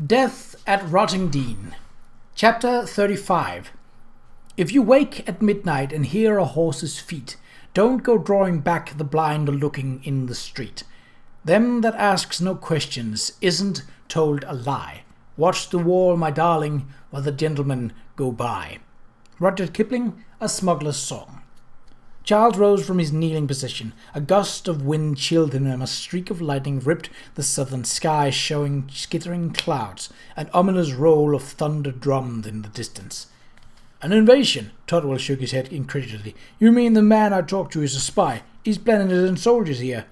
Death at Rottingdean. Chapter 35. If you wake at midnight and hear a horse's feet, don't go drawing back the blind or looking in the street. Them that asks no questions isn't told a lie. Watch the wall, my darling, while the gentlemen go by. Rudyard Kipling, A Smuggler's Song. Charles rose from his kneeling position. A gust of wind chilled him, and a streak of lightning ripped the southern sky, showing skittering clouds. An ominous roll of thunder drummed in the distance. An invasion? Totwell shook his head incredulously. You mean the man I talked to is a spy? He's planning to send soldiers here.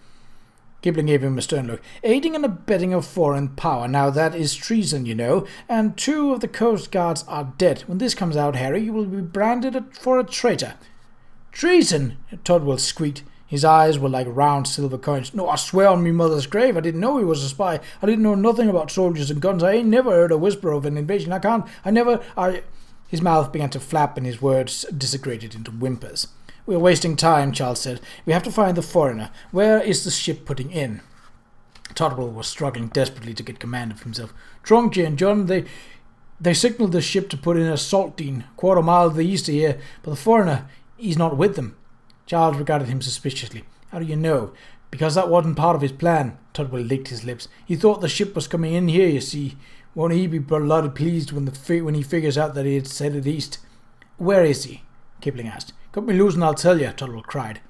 Kipling gave him a stern look. Aiding and abetting a foreign power. Now that is treason, you know, and 2 of the coast guards are dead. When this comes out, Harry, you will be branded for a traitor. Treason! Totwell squeaked. His eyes were like round silver coins. No, I swear on me mother's grave, I didn't know he was a spy. I didn't know nothing about soldiers and guns. I ain't never heard a whisper of an invasion. His mouth began to flap and his words disintegrated into whimpers. We're wasting time, Charles said. We have to find the foreigner. Where is the ship putting in? Totwell was struggling desperately to get command of himself. Drunky and John, they signaled the ship to put in at Saltdean, 1/4 mile to the east of here, but the foreigner, he's not with them. Charles regarded him suspiciously. How do you know? Because that wasn't part of his plan. Totwell licked his lips. He thought the ship was coming in here, you see. Won't he be bloody pleased when he figures out that it's headed east? Where is he? Kipling asked. Cut me loose and I'll tell you, Totwell cried.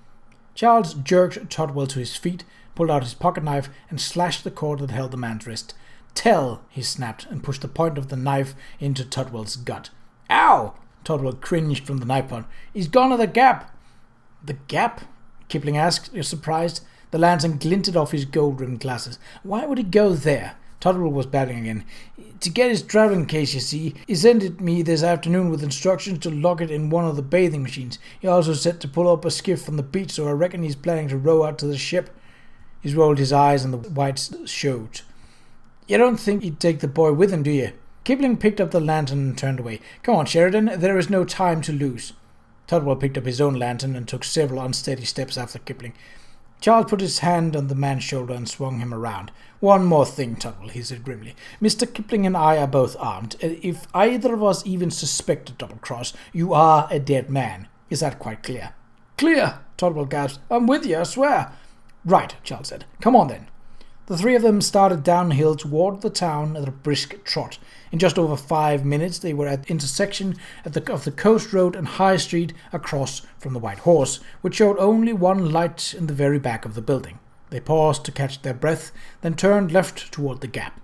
Charles jerked Totwell to his feet, pulled out his pocket knife, and slashed the cord that held the man's wrist. Tell, he snapped, and pushed the point of the knife into Totwell's gut. Ow! Totwell cringed from the knife point. He's gone to the gap. The gap? Kipling asked, surprised. The lantern glinted off his gold-rimmed glasses. Why would he go there? Totwell was babbling again. To get his travelling case, you see. He sent it me this afternoon with instructions to lock it in one of the bathing machines. He also said to pull up a skiff from the beach, so I reckon he's planning to row out to the ship. He rolled his eyes and the whites showed. You don't think he'd take the boy with him, do you? Kipling picked up the lantern and turned away. Come on, Sheridan, there is no time to lose. Totwell picked up his own lantern and took several unsteady steps after Kipling. Charles put his hand on the man's shoulder and swung him around. One more thing, Totwell, he said grimly. Mr. Kipling and I are both armed. If either of us even suspect a double-cross, you are a dead man. Is that quite clear? Clear, Totwell gasped. I'm with you, I swear. Right, Charles said. Come on, then. The 3 of them started downhill toward the town at a brisk trot. In just over 5 minutes, they were at the intersection of the Coast Road and High Street across from the White Horse, which showed only one light in the very back of the building. They paused to catch their breath, then turned left toward the gap.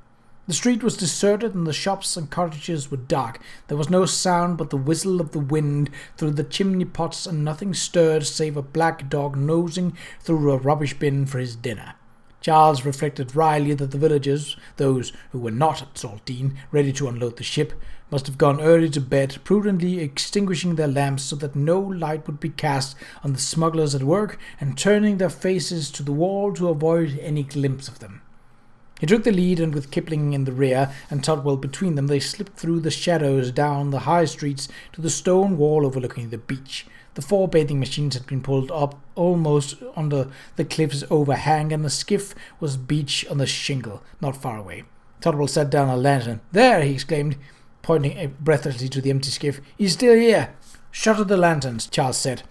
The street was deserted and the shops and cottages were dark. There was no sound but the whistle of the wind through the chimney pots, and nothing stirred save a black dog nosing through a rubbish bin for his dinner. Charles reflected wryly that the villagers, those who were not at Saltdean, ready to unload the ship, must have gone early to bed, prudently extinguishing their lamps so that no light would be cast on the smugglers at work, and turning their faces to the wall to avoid any glimpse of them. He took the lead, and with Kipling in the rear and Totwell between them, they slipped through the shadows down the high streets to the stone wall overlooking the beach. The 4 bathing machines had been pulled up almost under the cliff's overhang, and the skiff was beached on the shingle, not far away. Totwell set down a lantern. There, he exclaimed, pointing breathlessly to the empty skiff. He's still here. Shutter the lanterns, Charles said.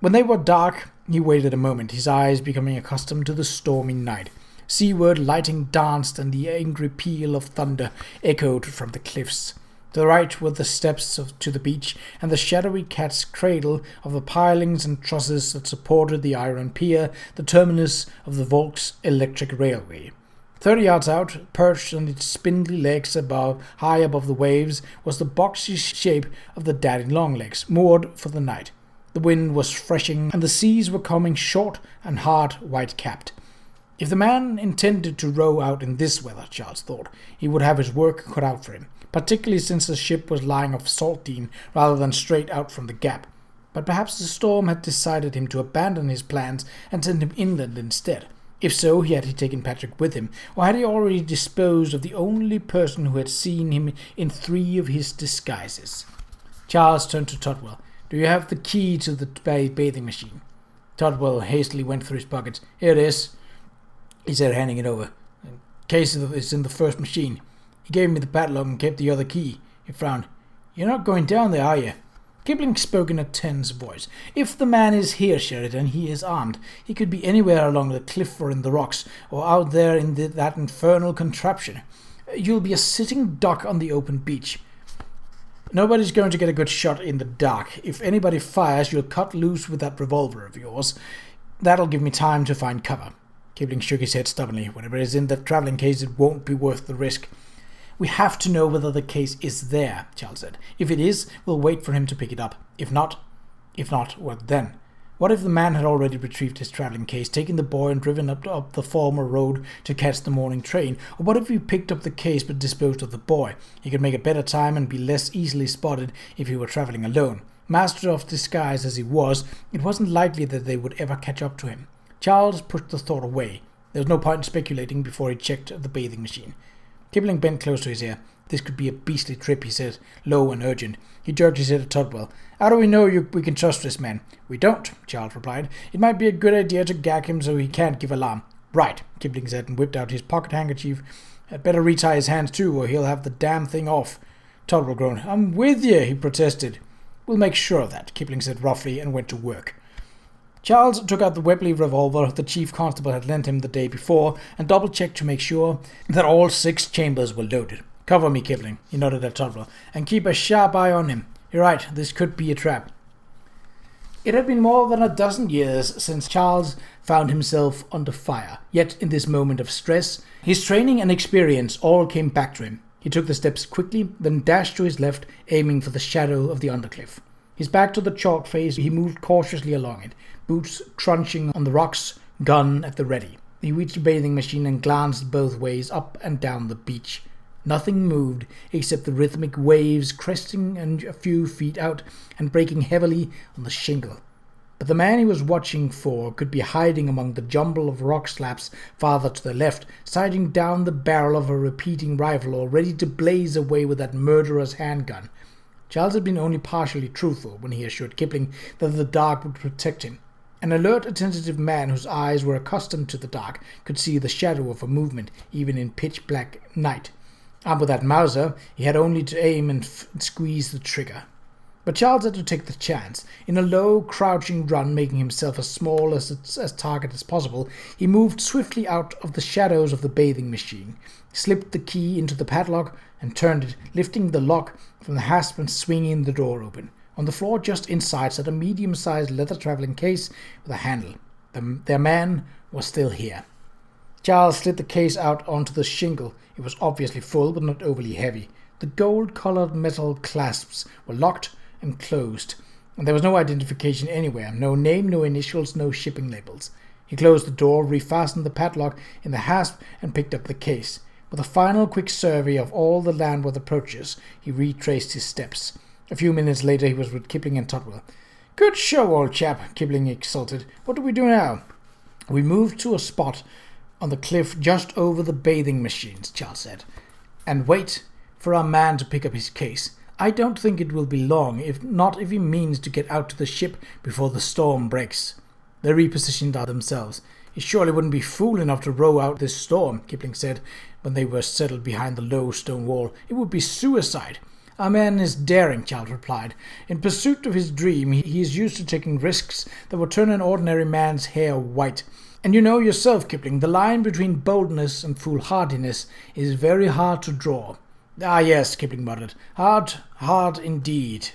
When they were dark, he waited a moment, his eyes becoming accustomed to the stormy night. Seaward, lightning danced, and the angry peal of thunder echoed from the cliffs. To the right were the steps to the beach, and the shadowy cat's cradle of the pilings and trusses that supported the iron pier, the terminus of the Volks electric railway. 30 yards out, perched on its spindly legs high above the waves, was the boxy shape of the Daddy-Long-Legs, moored for the night. The wind was freshening, and the seas were coming short and hard, white-capped. If the man intended to row out in this weather, Charles thought, he would have his work cut out for him, particularly since the ship was lying off Saltdean rather than straight out from the gap. But perhaps the storm had decided him to abandon his plans and send him inland instead. If so, had he taken Patrick with him, or had he already disposed of the only person who had seen him in 3 of his disguises? Charles turned to Totwell. Do you have the key to the bathing machine? Totwell hastily went through his pockets. Here it is, he said, handing it over. The case is in the first machine. He gave me the padlock and kept the other key. He frowned. You're not going down there, are you? Kipling spoke in a tense voice. If the man is here, Sheridan, he is armed. He could be anywhere along the cliff or in the rocks, or out there in that infernal contraption. You'll be a sitting duck on the open beach. Nobody's going to get a good shot in the dark. If anybody fires, you'll cut loose with that revolver of yours. That'll give me time to find cover. Kipling shook his head stubbornly. Whatever is in that travelling case, it won't be worth the risk. We have to know whether the case is there, Charles said. If it is, we'll wait for him to pick it up. If not, what then? What if the man had already retrieved his travelling case, taken the boy and driven up the former road to catch the morning train? Or what if he picked up the case but disposed of the boy? He could make a better time and be less easily spotted if he were travelling alone. Master of disguise as he was, it wasn't likely that they would ever catch up to him. Charles pushed the thought away. There was no point in speculating before he checked the bathing machine. Kipling bent close to his ear. This could be a beastly trip, he said, low and urgent. He jerked his head at Tudwell. How do we know we can trust this man? We don't, Charles replied. It might be a good idea to gag him so he can't give alarm. Right, Kipling said, and whipped out his pocket handkerchief. I'd better retie his hands too, or he'll have the damn thing off. Tudwell groaned. I'm with you, he protested. We'll make sure of that, Kipling said roughly, and went to work. Charles took out the Webley revolver the chief constable had lent him the day before and double-checked to make sure that all 6 chambers were loaded. Cover me, Kipling, he nodded at Tudwell, and keep a sharp eye on him. You're right, this could be a trap. It had been more than a dozen years since Charles found himself under fire, yet in this moment of stress, his training and experience all came back to him. He took the steps quickly, then dashed to his left, aiming for the shadow of the undercliff. His back to the chalk face, he moved cautiously along it, boots crunching on the rocks, gun at the ready. He reached the bathing machine and glanced both ways up and down the beach. Nothing moved except the rhythmic waves cresting and a few feet out and breaking heavily on the shingle. But the man he was watching for could be hiding among the jumble of rock slabs farther to the left, sighting down the barrel of a repeating rifle or ready to blaze away with that murderer's handgun. Charles had been only partially truthful when he assured Kipling that the dark would protect him. An alert, attentive man whose eyes were accustomed to the dark could see the shadow of a movement, even in pitch-black night. Armed with that Mauser, he had only to aim and squeeze the trigger. But Charles had to take the chance. In a low, crouching run, making himself as small as target as possible, he moved swiftly out of the shadows of the bathing machine, slipped the key into the padlock, and turned it, lifting the lock from the hasp and swinging the door open. On the floor just inside sat a medium-sized leather travelling case with a handle. Their man was still here. Charles slid the case out onto the shingle. It was obviously full, but not overly heavy. The gold-coloured metal clasps were locked and closed, and there was no identification anywhere. No name, no initials, no shipping labels. He closed the door, refastened the padlock in the hasp, and picked up the case. With a final quick survey of all the landward approaches, he retraced his steps. A few minutes later he was with Kipling and Tudwell. Good show, old chap, Kipling exulted. What do we do now? We moved to a spot on the cliff just over the bathing machines, Charles said, and wait for our man to pick up his case. I don't think it will be long, if he means to get out to the ship before the storm breaks. They repositioned themselves. He surely wouldn't be fool enough to row out this storm, Kipling said, when they were settled behind the low stone wall. It would be suicide. Our man is daring, Charles replied. In pursuit of his dream, he is used to taking risks that would turn an ordinary man's hair white. And you know yourself, Kipling, the line between boldness and foolhardiness is very hard to draw. Ah, yes, Kipling muttered. Hard indeed.